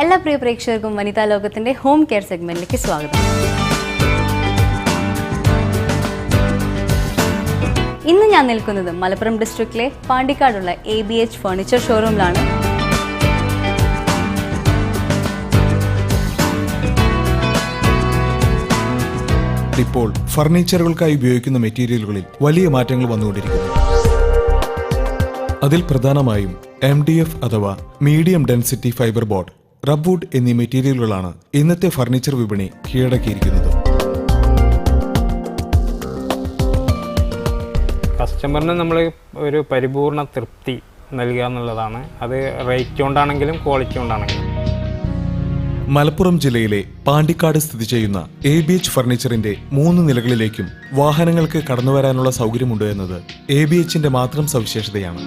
എല്ലാ പ്രിയ പ്രേക്ഷകർക്കും വനിതാ ലോകത്തിന്റെ ഹോം കെയർ സെഗ്മെന്റിലേക്ക് സ്വാഗതം. ഇന്ന് ഞാൻ നിൽക്കുന്നത് മലപ്പുറം ഡിസ്ട്രിക്റ്റിലെ പാണ്ടിക്കാടുള്ള ABH ഫർണിച്ചർ ഷോറൂമിലാണ്. ഇപ്പോൾ ഫർണിച്ചറുകൾക്കായി ഉപയോഗിക്കുന്ന മെറ്റീരിയലുകളിൽ വലിയ മാറ്റങ്ങൾ വന്നുകൊണ്ടിരിക്കുന്നു. അതിൽ പ്രധാനമായും MDF അഥവാ മീഡിയം ഡെൻസിറ്റി ഫൈബർ ബോർഡ്, റബ്വുഡ് എന്നീ മെറ്റീരിയലുകളാണ് ഇന്നത്തെ ഫർണിച്ചർ വിപണി കീഴടക്കിയിരിക്കുന്നത്. കസ്റ്റമറിന് നമ്മൾ ഒരു പരിപൂർണ തൃപ്തി നൽകുക എന്നുള്ളതാണ്. അത് റേറ്റ് കൊണ്ടാണെങ്കിലും ക്വാളിറ്റി കൊണ്ടാണെങ്കിലും. മലപ്പുറം ജില്ലയിലെ പാണ്ടിക്കാട് സ്ഥിതി ചെയ്യുന്ന ABH ഫർണിച്ചറിന്റെ 3 നിലകളിലേക്കും വാഹനങ്ങൾക്ക് കടന്നുവരാനുള്ള സൗകര്യമുണ്ട് എന്നത് ABHന്റെ മാത്രം സവിശേഷതയാണ്.